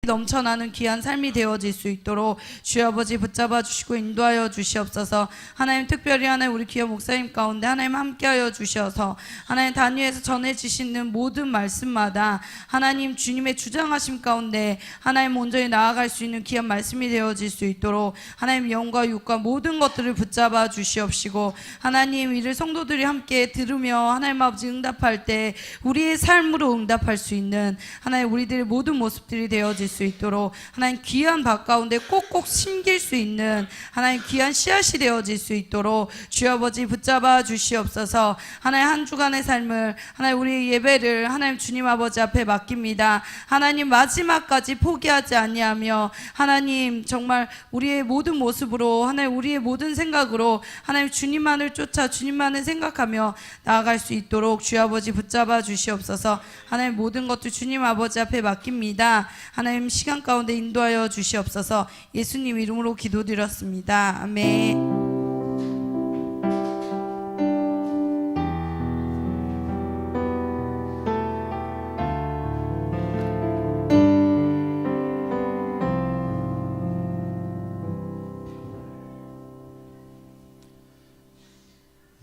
넘쳐나는 귀한 삶이 되어질 수 있도록 주여 아버지 붙잡아 주시고 인도하여 주시옵소서. 하나님 특별히 하나님 우리 귀한 목사님 가운데 하나님 함께하여 주셔서 하나님 단위에서 전해지시는 모든 말씀마다 하나님 주님의 주장하심 가운데 하나님 온전히 나아갈 수 있는 귀한 말씀이 되어질 수 있도록 하나님 영과 육과 모든 것들을 붙잡아 주시옵시고 하나님 이를 성도들이 함께 들으며 하나님 아버지 응답할 때 우리의 삶으로 응답할 수 있는 하나님 우리들의 모든 모습들이 되어질 수 있도록 하나님 귀한 밭 가운데 꼭꼭 심길 수 있는 하나님 귀한 씨앗이 되어질 수 있도록 주여 아버지 붙잡아 주시옵소서. 하나님 한 주간의 삶을 하나님 우리 예배를 하나님 주님 아버지 앞에 맡깁니다. 하나님 마지막까지 포기하지 아니하며 하나님 정말 우리의 모든 모습으로 하나님 우리의 모든 생각으로 하나님 주님만을 쫓아 주님만을 생각하며 나아갈 수 있도록 주여 아버지 붙잡아 주시옵소서. 하나님 모든 것들 주님 아버지 앞에 맡깁니다. 하나님 시간 가운데 인도하여 주시옵소서. 예수님 이름으로 기도드렸습니다. 아멘.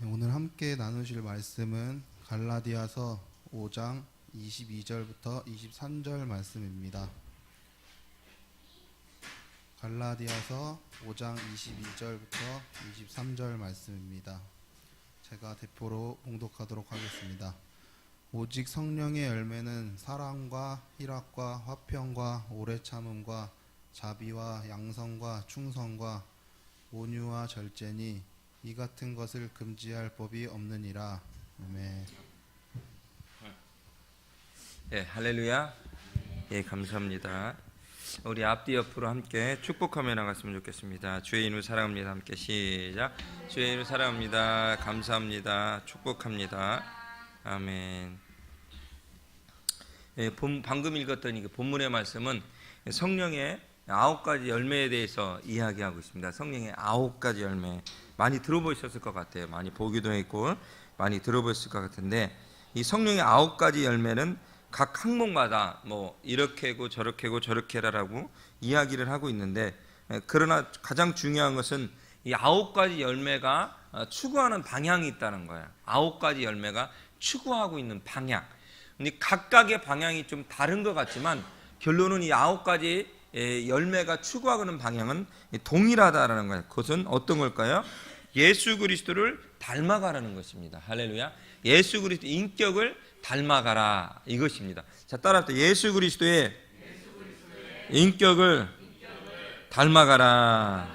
오늘 함께 나누실 말씀은 갈라디아서 5장 22절부터 23절 말씀입니다. 갈라디아서 5장 22절부터 23절 말씀입니다. 제가 대표로 봉독하도록 하겠습니다. 오직 성령의 열매는 사랑과 희락과 화평과 오래 참음과 자비와 양성과 충성과 온유와 절제니 이 같은 것을 금지할 법이 없느니라. 아멘. 예, 할렐루야. 예, 감사합니다. 우리 앞뒤 옆으로 함께 축복하며 나갔으면 좋겠습니다. 주의 이름을 사랑합니다. 함께 시작. 주의 이름을 사랑합니다. 감사합니다. 축복합니다. 아멘. 예, 방금 읽었던 이 본문의 말씀은 성령의 9가지 열매에 대해서 이야기하고 있습니다. 성령의 9가지 열매 많이 들어보셨을 것 같아요. 많이 보기도 했고 많이 들어보셨을 것 같은데 이 성령의 9가지 열매는 각 항목마다 뭐 이렇게고 저렇게고 저렇게라라고 이야기를 하고 있는데 그러나 가장 중요한 것은 이 9가지 열매가 추구하는 방향이 있다는 거예요. 9가지 열매가 추구하고 있는 방향. 각각의 방향이 좀 다른 것 같지만 결론은 이 9가지 열매가 추구하는 방향은 동일하다라는 거예요. 그것은 어떤 걸까요? 예수 그리스도를 닮아가라는 것입니다. 할렐루야. 예수 그리스도 인격을 닮아가라 이것입니다. 자, 따라합시다. 예수 그리스도의 인격을 닮아가라.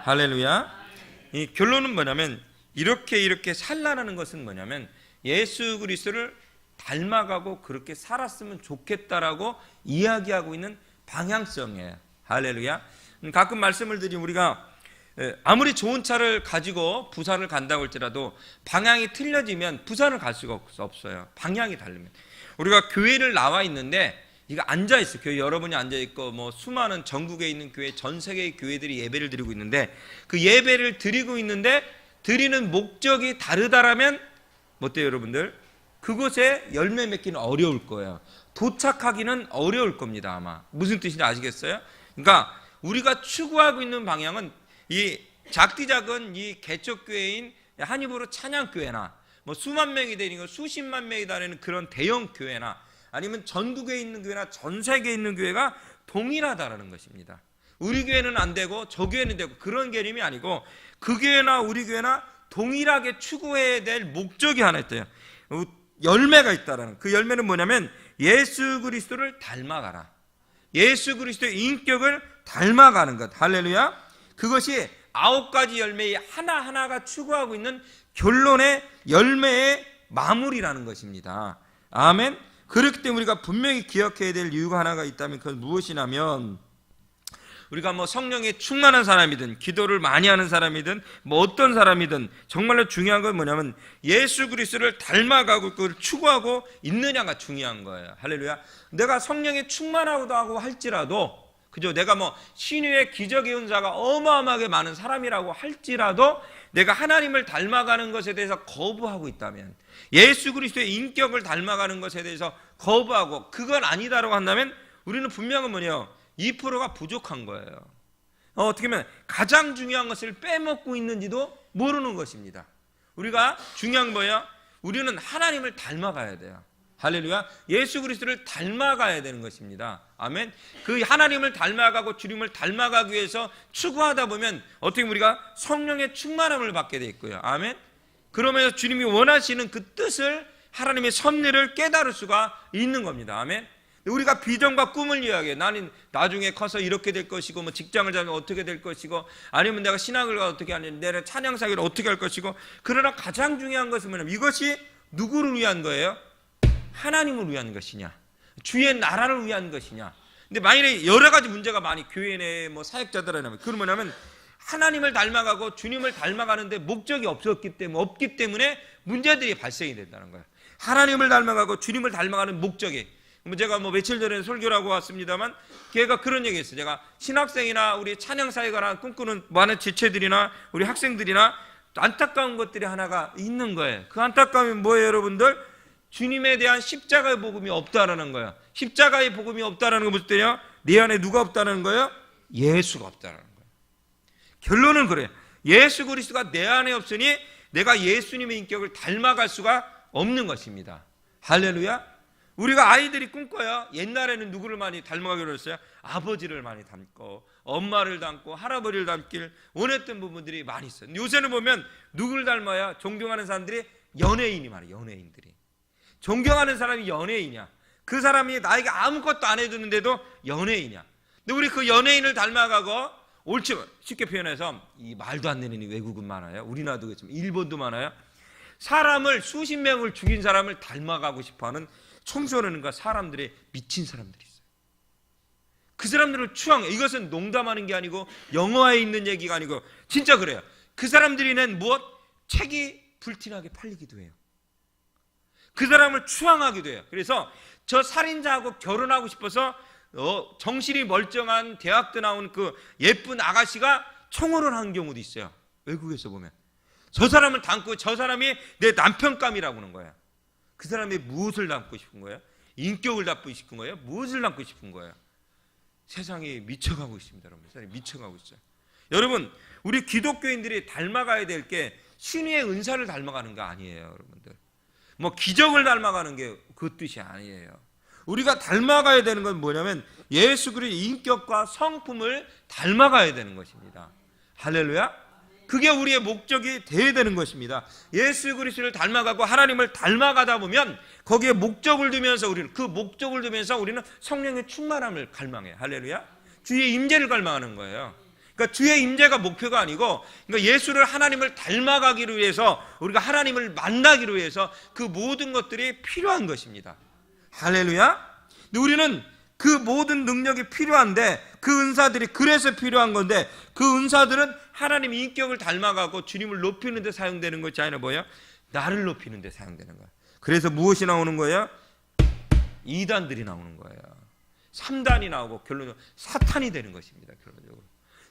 할렐루야. 이 결론은 뭐냐면 이렇게 살라는 것은 뭐냐면 예수 그리스도를 닮아가고 그렇게 살았으면 좋겠다라고 이야기하고 있는 방향성이에요. 할렐루야. 가끔 말씀을 드리면 우리가 아무리 좋은 차를 가지고 부산을 간다고 할지라도 방향이 틀려지면 부산을 갈 수가 없어요. 방향이 다르면. 우리가 교회를 나와 있는데 이거 앉아 있어요. 교회 여러분이 앉아 있고 뭐 수많은 전국에 있는 교회, 전 세계의 교회들이 예배를 드리고 있는데 그 예배를 드리고 있는데 드리는 목적이 다르다라면 어때요, 여러분들? 그곳에 열매 맺기는 어려울 거예요. 도착하기는 어려울 겁니다. 아마 무슨 뜻인지 아시겠어요? 그러니까 우리가 추구하고 있는 방향은 이 작디 작은 이 개척교회인 한 입으로 찬양교회나 뭐 수만 명이 되는 수십만 명이 다니는 그런 대형 교회나 아니면 전국에 있는 교회나 전 세계에 있는 교회가 동일하다라는 것입니다. 우리 교회는 안 되고 저 교회는 되고 그런 개념이 아니고 그 교회나 우리 교회나 동일하게 추구해야 될 목적이 하나 있대요. 열매가 있다라는. 그 열매는 뭐냐면 예수 그리스도를 닮아가라. 예수 그리스도의 인격을 닮아가는 것. 할렐루야. 그것이 9가지 열매의 하나하나가 추구하고 있는 결론의 열매의 마무리라는 것입니다. 아멘. 그렇기 때문에 우리가 분명히 기억해야 될 이유가 하나가 있다면 그건 무엇이냐면 우리가 뭐 성령에 충만한 사람이든 기도를 많이 하는 사람이든 뭐 어떤 사람이든 정말로 중요한 건 뭐냐면 예수 그리스도를 닮아가고 그걸 추구하고 있느냐가 중요한 거예요. 할렐루야. 내가 성령에 충만하고도 하고 할지라도 그죠? 내가 뭐 신유의 기적의 은사가 어마어마하게 많은 사람이라고 할지라도 내가 하나님을 닮아가는 것에 대해서 거부하고 있다면 예수 그리스도의 인격을 닮아가는 것에 대해서 거부하고 그건 아니다라고 한다면 우리는 분명한 뭐냐? 2%가 부족한 거예요. 어떻게 보면 가장 중요한 것을 빼먹고 있는지도 모르는 것입니다. 우리가 중요한 거예요. 우리는 하나님을 닮아가야 돼요. 할렐루야. 예수 그리스도를 닮아가야 되는 것입니다. 아멘. 그 하나님을 닮아가고 주님을 닮아가기 위해서 추구하다 보면 어떻게 우리가 성령의 충만함을 받게 돼 있고요. 아멘. 그러면서 주님이 원하시는 그 뜻을, 하나님의 섭리를 깨달을 수가 있는 겁니다. 아멘. 우리가 비전과 꿈을 이야기해. 나는 나중에 커서 이렇게 될 것이고, 뭐 직장을 잡으면 어떻게 될 것이고, 아니면 내가 신학을 가 어떻게 하는, 내가 찬양사기를 어떻게 할 것이고. 그러나 가장 중요한 것은 뭐냐면 이것이 누구를 위한 거예요? 하나님을 위한 것이냐, 주의 나라를 위한 것이냐. 근데 만일에 여러 가지 문제가 많이 교회 내 뭐 사역자들이라면, 그건 뭐냐면 하나님을 닮아가고 주님을 닮아가는데 목적이 없기 때문에 문제들이 발생이 된다는 거예요. 하나님을 닮아가고 주님을 닮아가는 목적이, 제가 뭐 며칠 전에 설교를 하고 왔습니다만, 걔가 그런 얘기 했어요. 제가 신학생이나 우리 찬양사역을 꿈꾸는 많은 지체들이나 우리 학생들이나 안타까운 것들이 하나가 있는 거예요. 그 안타까움이 뭐예요, 여러분들? 주님에 대한 십자가의 복음이 없다라는 거예요. 십자가의 복음이 없다라는 거 무슨 뜻이에요? 내 안에 누가 없다는 거예요? 예수가 없다는 거예요. 결론은 그래요. 예수 그리스도가 내 안에 없으니 내가 예수님의 인격을 닮아갈 수가 없는 것입니다. 할렐루야. 우리가 아이들이 꿈꿔요. 옛날에는 누구를 많이 닮아가기로 했어요? 아버지를 많이 닮고 엄마를 닮고 할아버지를 닮길 원했던 부분들이 많이 있어요. 요새는 보면 누구를 닮아야 존경하는 사람들이 연예인이 많아요. 연예인들이. 존경하는 사람이 연예인이야. 그 사람이 나에게 아무것도 안 해주는데도 연예인이야. 근데 우리 그 연예인을 닮아가고, 옳지, 쉽게 표현해서 이 말도 안 되는 외국은 많아요. 우리나라도 그렇지만 일본도 많아요. 사람을, 수십 명을 죽인 사람을 닮아가고 싶어하는 청소년과 사람들이, 미친 사람들이 있어요. 그 사람들을 추앙해. 이것은 농담하는 게 아니고 영화에 있는 얘기가 아니고 진짜 그래요. 그 사람들이 낸 무엇? 책이 불티나게 팔리기도 해요. 그 사람을 추앙하기도 해요. 그래서 저 살인자하고 결혼하고 싶어서 정신이 멀쩡한 대학도 나온 그 예쁜 아가씨가 청혼을 한 경우도 있어요. 외국에서 보면 저 사람을 닮고, 저 사람이 내 남편감이라고 하는 거예요. 그 사람이 무엇을 닮고 싶은 거예요? 인격을 닮고 싶은 거예요? 무엇을 닮고 싶은 거예요? 세상이 미쳐가고 있습니다. 여러분, 세상이 미쳐가고 있어요. 여러분, 우리 기독교인들이 닮아가야 될 게 신의 은사를 닮아가는 거 아니에요. 여러분들, 뭐 기적을 닮아가는 게 그 뜻이 아니에요. 우리가 닮아가야 되는 건 뭐냐면 예수 그리스도의 인격과 성품을 닮아가야 되는 것입니다. 할렐루야. 그게 우리의 목적이 되어야 되는 것입니다. 예수 그리스도를 닮아가고 하나님을 닮아가다 보면 거기에 목적을 두면서 우리는 성령의 충만함을 갈망해요. 할렐루야. 주의 임재를 갈망하는 거예요. 그러니까 주의 임재가 목표가 아니고, 그러니까 예수를, 하나님을 닮아가기를 위해서, 우리가 하나님을 만나기를 위해서 그 모든 것들이 필요한 것입니다. 할렐루야. 근데 우리는 그 모든 능력이 필요한데, 그 은사들이 그래서 필요한 건데, 그 은사들은 하나님의 인격을 닮아가고 주님을 높이는 데 사용되는 것이 아니라 뭐예요? 나를 높이는 데 사용되는 거예요. 그래서 무엇이 나오는 거예요? 이단들이 나오는 거예요. 3단이 나오고 결론적으로 사탄이 되는 것입니다. 결론적으로.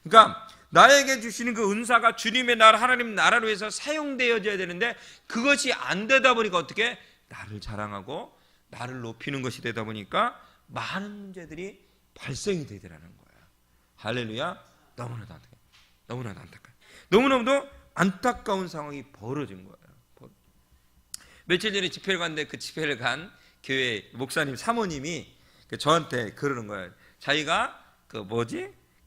그러니까 나에게 주시는 그 은사가 주님의 나라, 하나님 나라를 위해서 사용되어져야 되는데, 그것이 안 되다 보니까 어떻게? 나를 자랑하고 나를 높이는 것이 되다 보니까 많은 문제들이 발생이 되더라는 거예요. 할렐루야. 너무나도 안타까워요. 너무나도 안타까워요. 너무나도 안타까운 상황이 벌어진 거예요. 며칠 전에 집회를 갔는데, 그 집회를 간 교회 목사님 사모님이 저한테 그러는 거예요. 자기가 그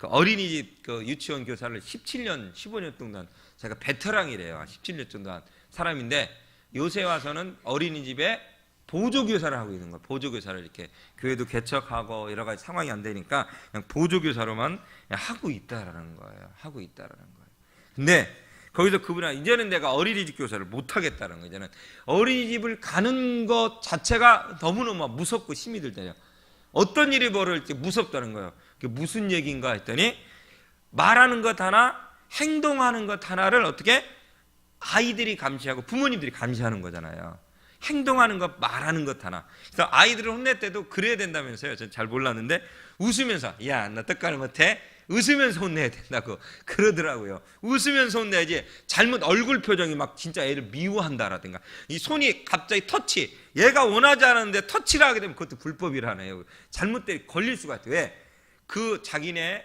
어린이집 유치원 교사를 17년, 15년 동안, 제가 베테랑이래요. 17년 정도 한 사람인데, 요새 와서는 어린이집에 보조교사를 하고 있는 거예요. 보조교사를 이렇게 교회도 개척하고 여러 가지 상황이 안 되니까 그냥 보조교사로만 하고 있다라는 거예요. 하고 있다라는 거예요. 근데 거기서 그분이 이제는 내가 어린이집 교사를 못 하겠다는 거예요. 이제는 어린이집을 가는 것 자체가 너무너무 무섭고 힘이 들대요. 어떤 일이 벌어질지 무섭다는 거예요. 그게 무슨 얘기인가 했더니, 말하는 것 하나, 행동하는 것 하나를 어떻게 아이들이 감시하고 부모님들이 감시하는 거잖아요. 행동하는 것, 말하는 것 하나. 그래서 아이들을 혼낼 때도 그래야 된다면서요. 전 잘 몰랐는데 웃으면서, 야, 나 떡갈을 못해? 웃으면서 혼내야 된다고 그러더라고요. 웃으면서 혼내야지, 잘못 얼굴 표정이 막 진짜 애를 미워한다라든가, 이 손이 갑자기 터치, 얘가 원하지 않았는데 터치를 하게 되면 그것도 불법이라네요. 잘못돼 걸릴 수가 있대요. 왜? 그 자기네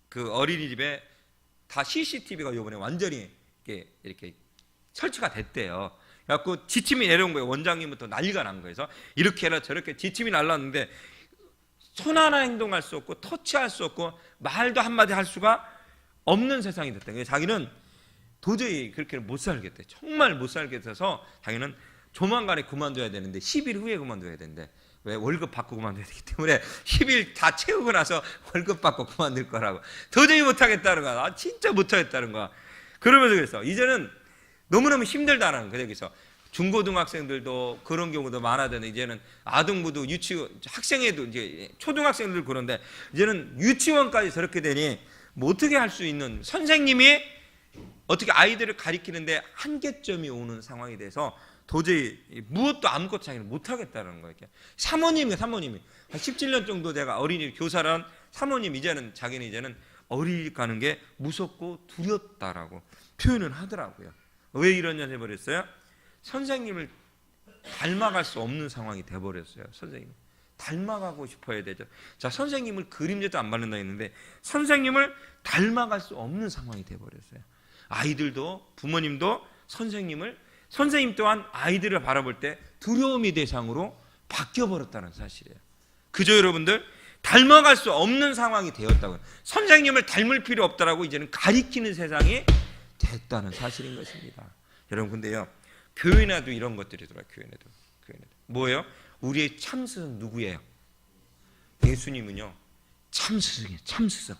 그 어린이집에 다 CCTV가 요번에 완전히 이렇게 설치가 됐대요. 그래갖고 지침이 내려온 거예요. 원장님부터 난리가 난 거예요. 그래서 이렇게 해라 저렇게 지침이 날라왔는데 손 하나 행동할 수 없고 터치할 수 없고 말도 한마디 할 수가 없는 세상이 됐다. 그래서 자기는 도저히 그렇게 못 살겠대. 정말 못 살겠어서 자기는 조만간에 그만둬야 되는데 10일 후에 그만둬야 되는데 왜 월급 받고 그만둬야 되기 때문에 10일 다 채우고 나서 월급 받고 그만둘 거라고. 도저히 못하겠다는 거야. 아, 진짜 못하겠다는 거야. 그러면서 그랬어. 이제는 너무너무 힘들다는 거예요. 여기서 중고등학생들도 그런 경우도 많아졌는데 이제는 아동부도 유치원 학생회도 이제 초등학생들 그런데 이제는 유치원까지 저렇게 되니 뭐 어떻게 할 수 있는 선생님이 어떻게 아이들을 가리키는데 한계점이 오는 상황이 돼서 도저히 무엇도 아무것도 자기는 못하겠다는 거예요. 사모님이 한 17년 정도 제가 어린이 교사를 한 사모님 자기는 이제는 어린이집 가는 게 무섭고 두렵다라고 표현을 하더라고요. 왜 이런 일 해버렸어요? 선생님을 닮아갈 수 없는 상황이 돼버렸어요. 선생님 닮아가고 싶어야 되죠. 자, 선생님을 그림자도 안 바른다 했는데 선생님을 닮아갈 수 없는 상황이 돼버렸어요. 아이들도 부모님도 선생님 또한 아이들을 바라볼 때 두려움의 대상으로 바뀌어버렸다는 사실이에요. 그죠 여러분들? 닮아갈 수 없는 상황이 되었다고요. 선생님을 닮을 필요 없다라고 이제는 가리키는 세상이 됐다는 사실인 것입니다. 여러분 근데요 교회나도 이런 것들이 들어와요. 교회나도 뭐예요? 우리의 참스승 누구예요? 예수님은요 참스승이에요. 참스승.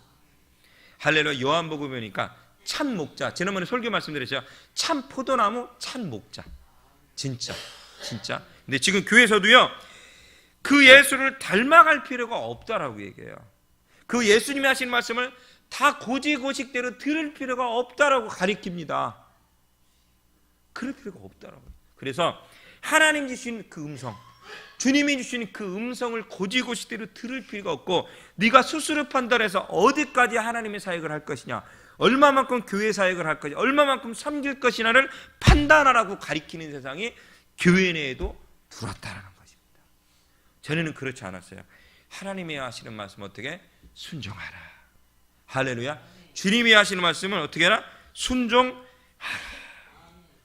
할렐루야. 요한복음 보니까 참 목자. 지난번에 설교 말씀드렸죠. 참 포도나무, 참 목자. 진짜. 근데 지금 교회에서도요 그 예수를 닮아갈 필요가 없다라고 얘기해요. 그 예수님이 하신 말씀을 다 고지고식대로 들을 필요가 없다라고 가리킵니다. 그럴 필요가 없다라고. 그래서 하나님 주신 그 음성, 주님이 주신 그 음성을 고지고식대로 들을 필요가 없고 네가 스스로 판단해서 어디까지 하나님의 사역을 할 것이냐, 얼마만큼 교회 사역을 할 것이냐, 얼마만큼 섬길 것이냐를 판단하라고 가리키는 세상이 교회 내에도 들어왔다는 것입니다. 전에는 그렇지 않았어요. 하나님이 하시는 말씀 어떻게? 순종하라. 할렐루야. 주님이 하시는 말씀을 어떻게 하라? 순종하라.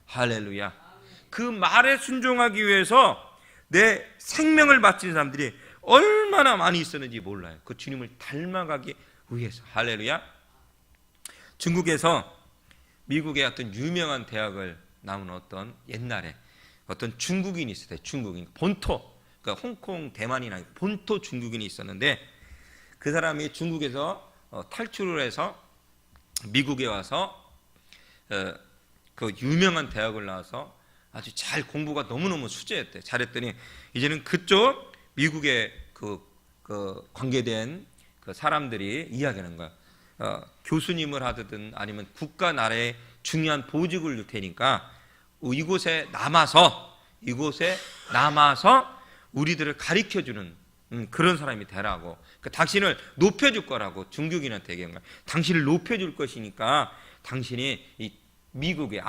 할렐루야. 그 말에 순종하기 위해서 내 생명을 바친 사람들이 얼마나 많이 있었는지 몰라요. 그 주님을 닮아가기 위해서. 할렐루야. 중국에서 미국의 어떤 유명한 대학을 나온 어떤 옛날에 어떤 중국인이 있었어요. 중국인 본토, 그러니까 홍콩 대만이나 본토 중국인이 있었는데 그 사람이 중국에서 탈출을 해서 미국에 와서 그 유명한 대학을 나와서 아주 잘 공부가 너무너무 수재했대. 잘했더니 이제는 그쪽 미국의 그 관계된 그 사람들이 이야기하는 거야. 교수님을 하든 아니면 국가 나라의 중요한 보직을 줄 테니까 이곳에 남아서 우리들을 가르쳐주는 그런 사람이 되라고. 그러니까 당신을 높여줄 거라고 중국인한테 얘기한 거야. 당신을 높여줄 것이니까 당신이 이 미국의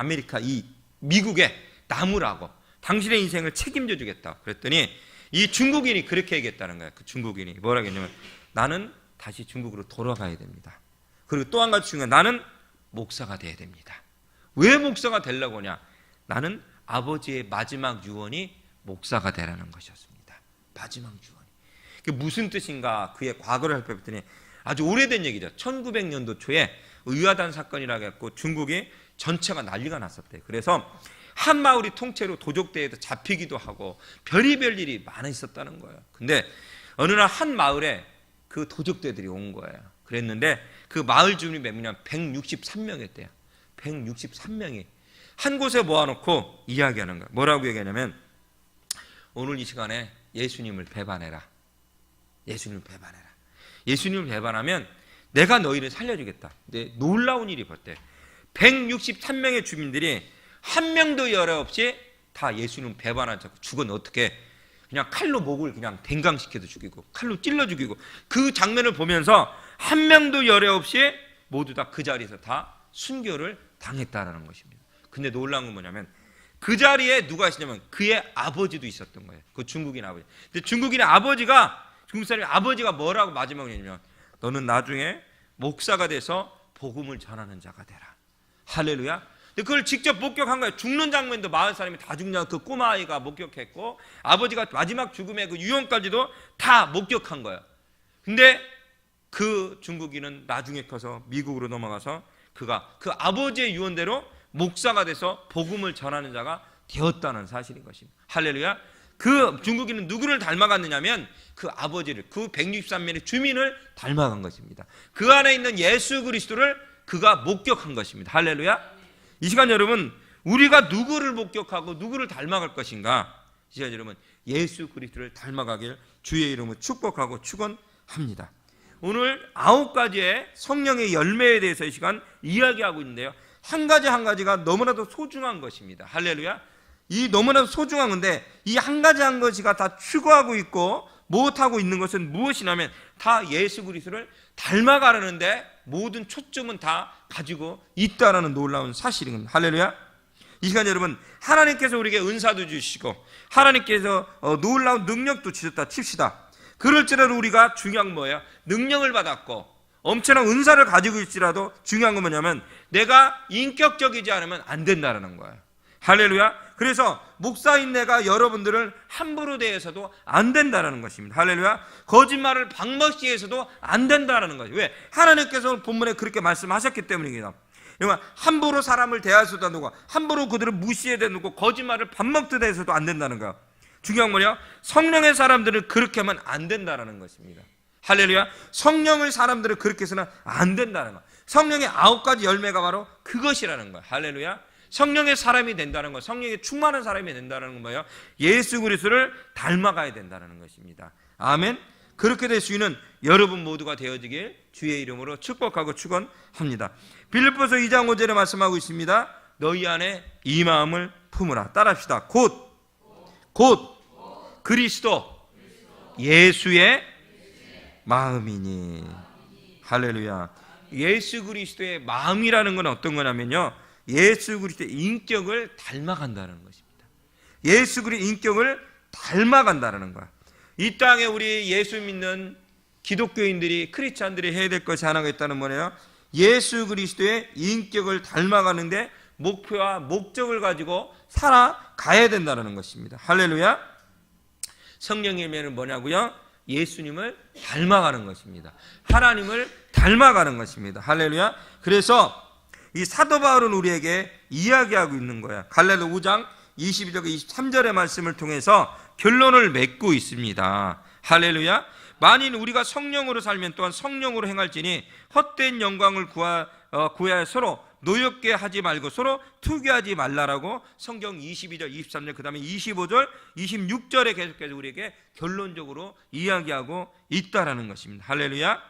미국의 나무라고 당신의 인생을 책임져 주겠다. 그랬더니 이 중국인이 그렇게 얘기했다는 거야. 그 중국인이 뭐라고 했냐면 나는 다시 중국으로 돌아가야 됩니다. 그리고 또 한 가지 중요한 나는 목사가 돼야 됩니다. 왜 목사가 되려고 하냐? 나는 아버지의 마지막 유언이 목사가 되라는 것이었습니다. 마지막 유언이. 그게 무슨 뜻인가? 그의 과거를 살펴봤더니 아주 오래된 얘기죠. 1900년도 초에 의아단 사건이라고 해서 중국이 전체가 난리가 났었대요. 그래서 한 마을이 통째로 도적대에도 잡히기도 하고 별의별 일이 많이 있었다는 거예요. 근데 어느 날 한 마을에 그 도적대들이 온 거예요. 그랬는데 그 마을 주민이 몇 명이냐면 163명이었대요. 163명이 한 곳에 모아놓고 이야기하는 거예요. 뭐라고 얘기하냐면 오늘 이 시간에 예수님을 배반해라. 예수님을 배반해라. 예수님을 배반하면 내가 너희를 살려주겠다. 근데 놀라운 일이 벌어졌대. 163명의 주민들이 한 명도 열애 없이 다 예수님 배반하지 않고 죽었는데 어떻게 그냥 칼로 목을 그냥 댕강시켜서 죽이고 칼로 찔러 죽이고 그 장면을 보면서 한 명도 열애 없이 모두 다 그 자리에서 다 순교를 당했다라는 것입니다. 근데 놀라운 건 뭐냐면 그 자리에 누가 있었냐면 그의 아버지도 있었던 거예요. 그 중국인 아버지. 근데 중국 사람의 아버지가 뭐라고 마지막에 했냐면 너는 나중에 목사가 돼서 복음을 전하는 자가 되라. 할렐루야. 근데 그걸 직접 목격한 거예요. 죽는 장면도 마을 사람이 다 죽냐 그 꼬마아이가 목격했고, 아버지가 마지막 죽음의 그 유언까지도 다 목격한 거예요. 근데 그 중국인은 나중에 커서 미국으로 넘어가서 그가 그 아버지의 유언대로 목사가 돼서 복음을 전하는 자가 되었다는 사실인 것입니다. 할렐루야. 그 중국인은 누구를 닮아갔느냐면 그 아버지를, 그 163명의 주민을 닮아간 것입니다. 그 안에 있는 예수 그리스도를 그가 목격한 것입니다. 할렐루야. 이 시간 여러분, 우리가 누구를 목격하고 누구를 닮아갈 것인가? 이 시간 여러분, 예수 그리스도를 닮아가길 주의 이름으로 축복하고 축원합니다. 오늘 9가지의 성령의 열매에 대해서 이 시간 이야기하고 있는데요, 한 가지 한 가지가 너무나도 소중한 것입니다. 할렐루야. 이 너무나도 소중한 건데, 이 한 가지 한 가지가 다 추구하고 있고 못하고 있는 것은 무엇이냐면 다 예수 그리스도를 닮아가려는데 모든 초점은 다 가지고 있다라는 놀라운 사실입니다. 할렐루야. 이 시간 여러분, 하나님께서 우리에게 은사도 주시고 하나님께서 놀라운 능력도 주셨다 칩시다. 그럴지라도 우리가 중요한 건 뭐예요? 능력을 받았고 엄청난 은사를 가지고 있지라도 중요한 건 뭐냐면 내가 인격적이지 않으면 안 된다는 거예요. 할렐루야. 그래서 목사인 내가 여러분들을 함부로 대해서도 안 된다는 것입니다. 할렐루야. 거짓말을 방먹이 해서도 안 된다는 거죠. 왜? 하나님께서 본문에 그렇게 말씀하셨기 때문입니다. 함부로 사람을 대할 수도 안 되고 함부로 그들을 무시해야 되고 거짓말을 밥먹듯 해서도 안 된다는 거예요. 중요한 거냐? 성령의 사람들은 그렇게 하면 안 된다는 것입니다. 할렐루야. 성령의 사람들은 그렇게 해서는 안 된다는 거예요. 성령의 9가지 열매가 바로 그것이라는 거예요. 할렐루야. 성령의 사람이 된다는 것, 성령에 충만한 사람이 된다는 건 뭐예요? 예수 그리스도를 닮아가야 된다는 것입니다. 아멘. 그렇게 될 수 있는 여러분 모두가 되어지길 주의 이름으로 축복하고 축원합니다. 빌립보서 2장 5절에 말씀하고 있습니다. 너희 안에 이 마음을 품으라. 따라합시다. 곧 그리스도 예수의 마음이니. 할렐루야. 예수 그리스도의 마음이라는 건 어떤 거냐면요, 예수 그리스도의 인격을 닮아간다는 것입니다. 예수 그리스도의 인격을 닮아간다는 거야. 이 땅에 우리 예수 믿는 기독교인들이, 크리스찬들이 해야 될 것이 하나가 있다는 뭐예요? 예수 그리스도의 인격을 닮아가는데 목표와 목적을 가지고 살아가야 된다는 것입니다. 할렐루야. 성령의 열매는 뭐냐고요? 예수님을 닮아가는 것입니다. 하나님을 닮아가는 것입니다. 할렐루야. 그래서 이 사도 바울은 우리에게 이야기하고 있는 거야. 갈라디아 5장 22절과 23절의 말씀을 통해서 결론을 맺고 있습니다. 할렐루야. 만일 우리가 성령으로 살면 또한 성령으로 행할지니 헛된 영광을 구하여 서로 노엽게 하지 말고 서로 투기하지 말라라고 성경 22절, 23절, 그 다음에 25절, 26절에 계속해서 우리에게 결론적으로 이야기하고 있다라는 것입니다. 할렐루야.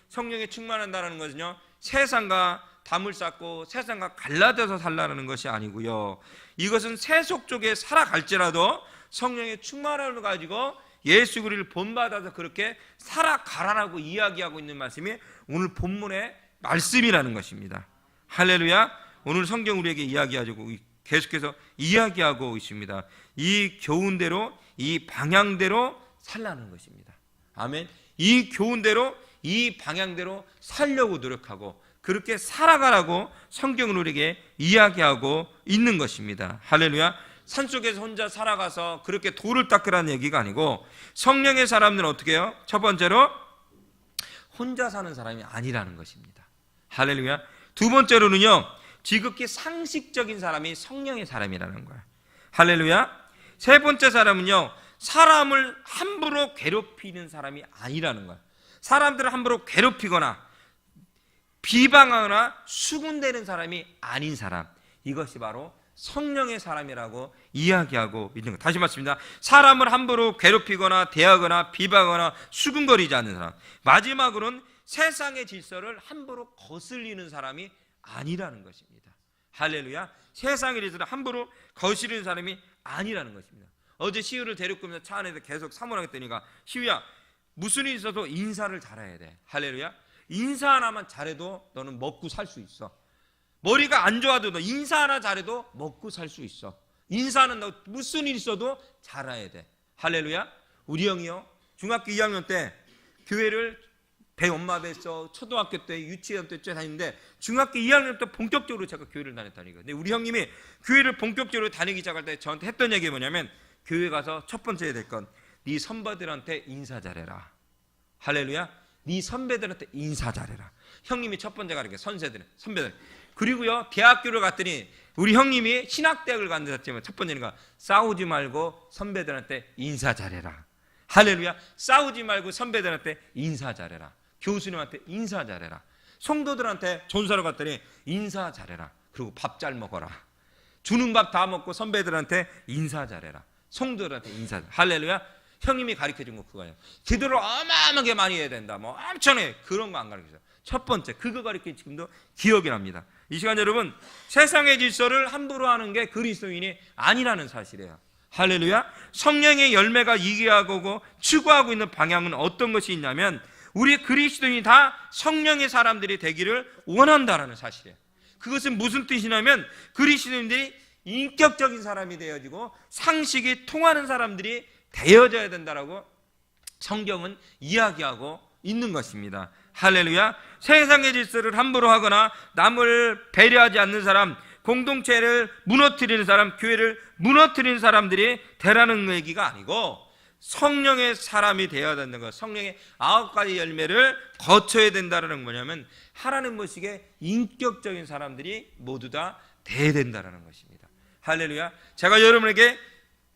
성령에 충만한다는 것은요, 세상과 담을 쌓고 세상과 갈라져서 살라는 것이 아니고요, 이것은 세속 쪽에 살아갈지라도 성령의 충만함을 가지고 예수 그리스도를 본받아서 그렇게 살아가라라고 이야기하고 있는 말씀이 오늘 본문의 말씀이라는 것입니다. 할렐루야. 오늘 성경 우리에게 이야기하고 계속해서 이야기하고 있습니다. 이 교훈대로, 이 방향대로 살라는 것입니다. 아멘. 이 교훈대로, 이 방향대로 살려고 노력하고 그렇게 살아가라고 성경은 우리에게 이야기하고 있는 것입니다. 할렐루야. 산속에서 혼자 살아가서 그렇게 돌을 닦으라는 얘기가 아니고, 성령의 사람들은 어떻게 해요? 첫 번째로 혼자 사는 사람이 아니라는 것입니다. 할렐루야. 두 번째로는요, 지극히 상식적인 사람이 성령의 사람이라는 거야. 할렐루야. 세 번째 사람은요, 사람을 함부로 괴롭히는 사람이 아니라는 거야. 사람들을 함부로 괴롭히거나 비방하거나 수군대는 사람이 아닌 사람, 이것이 바로 성령의 사람이라고 이야기하고 있는 것. 다시 말씀입니다. 사람을 함부로 괴롭히거나 대하거나 비방하거나 수군거리지 않는 사람. 마지막으로는 세상의 질서를 함부로 거슬리는 사람이 아니라는 것입니다. 할렐루야. 세상의 질서를 함부로 거슬리는 사람이 아니라는 것입니다. 어제 시우를 데리고 오면서 차 안에서 계속 사모하게 되니까, 시우야, 무슨 일이 있어도 인사를 잘해야 돼. 할렐루야. 인사 하나만 잘해도 너는 먹고 살 수 있어. 머리가 안 좋아도 너 인사 하나 잘해도 먹고 살 수 있어. 인사는 너 무슨 일 있어도 잘해야 돼. 할렐루야. 우리 형이요, 중학교 2학년 때 교회를 엄마 뱃서 초등학교 때 유치원 때 다니는데 중학교 2학년부터 본격적으로 제가 교회를 다녔다니까요. 근데 우리 형님이 교회를 본격적으로 다니기 시작할 때 저한테 했던 얘기가 뭐냐면, 교회 가서 첫 번째 해야 될 건 네 선배들한테 인사 잘해라. 할렐루야. 네 선배들한테 인사 잘해라. 형님이 첫 번째 가르쳐 선배들. 그리고요, 대학교를 갔더니 우리 형님이 신학대학을 갔는데 첫 번째는 싸우지 말고 선배들한테 인사 잘해라. 할렐루야. 싸우지 말고 선배들한테 인사 잘해라. 교수님한테 인사 잘해라. 성도들한테 전사로 갔더니 인사 잘해라. 그리고 밥 잘 먹어라. 주는 밥 다 먹고 선배들한테 인사 잘해라. 성도들한테 인사 잘해라. 할렐루야. 형님이 가르쳐준 거 그거예요. 기도를 어마어마하게 많이 해야 된다. 뭐 엄청나게 그런 거 안 가르쳐줘요. 첫 번째 그거 가르쳐 지금도 기억이 납니다. 이 시간 여러분, 세상의 질서를 함부로 하는 게 그리스도인이 아니라는 사실이에요. 할렐루야. 성령의 열매가 이기하고 추구하고 있는 방향은 어떤 것이 있냐면, 우리 그리스도인이 다 성령의 사람들이 되기를 원한다라는 사실이에요. 그것은 무슨 뜻이냐면, 그리스도인들이 인격적인 사람이 되어지고 상식이 통하는 사람들이 되어져야 된다라고 성경은 이야기하고 있는 것입니다. 할렐루야. 세상의 질서를 함부로 하거나 남을 배려하지 않는 사람, 공동체를 무너뜨리는 사람, 교회를 무너뜨리는 사람들이 되라는 얘기가 아니고, 성령의 사람이 되어야 된다는 것, 성령의 9가지 열매를 거쳐야 된다는 건 뭐냐면, 하나님 보시기에 인격적인 사람들이 모두 다 돼야 된다는 것입니다. 할렐루야. 제가 여러분에게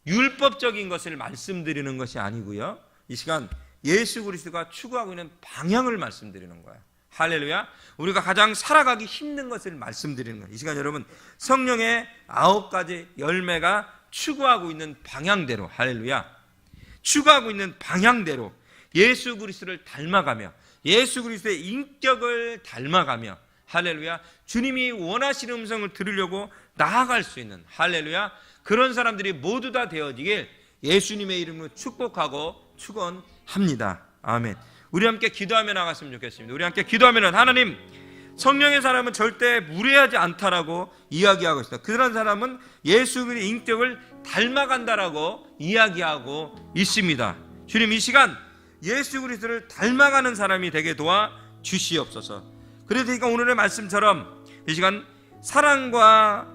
율법적인 것을 말씀드리는 것이 아니고요, 이 시간 예수 그리스도가 추구하고 있는 방향을 말씀드리는 거예요. 할렐루야. 우리가 가장 살아가기 힘든 것을 말씀드리는 거예요. 이 시간 여러분, 성령의 9가지 열매가 추구하고 있는 방향대로, 할렐루야, 추구하고 있는 방향대로 예수 그리스도를 닮아가며 예수 그리스도의 인격을 닮아가며, 할렐루야, 주님이 원하시는 음성을 들으려고 나아갈 수 있는, 할렐루야, 그런 사람들이 모두 다 되어지길 예수님의 이름으로 축복하고 축원합니다. 아멘. 우리 함께 기도하며 나갔으면 좋겠습니다. 우리 함께 기도하면, 하나님, 성령의 사람은 절대 무례하지 않다라고 이야기하고 있습니다. 그런 사람은 예수 그리스도의 인격을 닮아간다라고 이야기하고 있습니다. 주님, 이 시간 예수 그리스도를 닮아가는 사람이 되게 도와 주시옵소서. 그러니까 오늘의 말씀처럼 이 시간 사랑과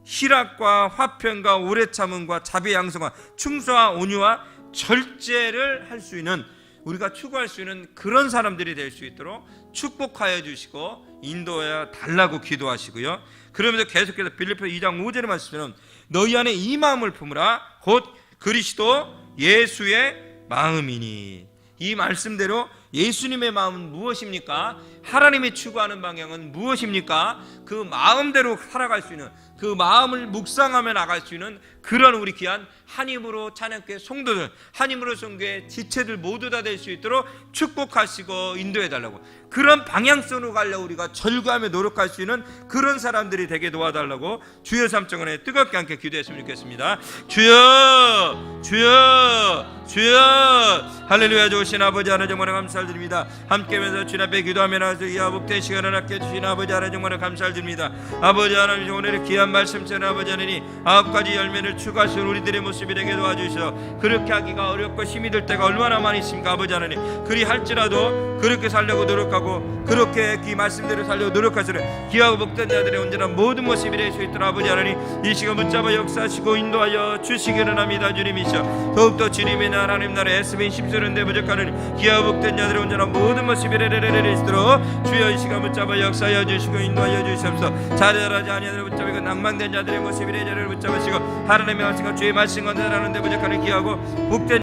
희락과 화평과 오래 참음과 자비 양성과 충성과 온유와 절제를 할 수 있는, 우리가 추구할 수 있는 그런 사람들이 될 수 있도록 축복하여 주시고 인도하여 달라고 기도하시고요. 그러면서 계속해서 빌립보 2장 5절의 말씀처럼 너희 안에 이 마음을 품으라 곧 그리스도 예수의 마음이니, 이 말씀대로 예수님의 마음은 무엇입니까? 하나님이 추구하는 방향은 무엇입니까? 그 마음대로 살아갈 수 있는, 그 마음을 묵상하며 나갈 수 있는 그런 우리 귀한 한임으로 찬양교회 성도들, 한임으로 성교회 지체들 모두 다 될 수 있도록 축복하시고 인도해달라고, 그런 방향성으로 가려고 우리가 절구하며 노력할 수 있는 그런 사람들이 되게 도와달라고 주여 삼정원에 뜨겁게 함께 기도했으면 좋겠습니다. 주여, 주여, 주여. 할렐루야. 좋으신 아버지 하나님 정말 감사드립니다. 함께면서 주님 앞에 기도하며 나서 이 아복된 시간을 함께 주신 아버지 하나님 정말 감사드립니다. 아버지 하나님, 오늘의 귀한 말씀처럼 아버지 하나님 9가지 열매를 추구하시는 우리들의 모습이 되게 도와주셔서, 그렇게 하기가 어렵고 힘이 들 때가 얼마나 많이 있습니까? 아버지 하나님, 그리 할지라도 그렇게 살려고 노력하고 그렇게 그 말씀대로 살려고 노력하시는 귀하고 복된 자들의 온전한 모든 모습이 될 수 있도록 아버지 하나님 이 시간 붙잡아 역사하시고 인도하여 주시기를 합니다. 주님이셔 더욱더 주님의 하나님 나라에 애쓰면 힘쓰는데 부족하는 귀하고 복된 자들의 온전한 모든 모습이 될 수 있도록 주여 이 시간 붙잡아 역사하여 주시고 인도하여 주시옵소서. 자잘하지 아니하는 붙잡아 낭망된 자들의 모습이 될 자를 붙잡으시고 하나님의 말씀과 주의 말씀과 나라는 데 부족하는 귀하고 복된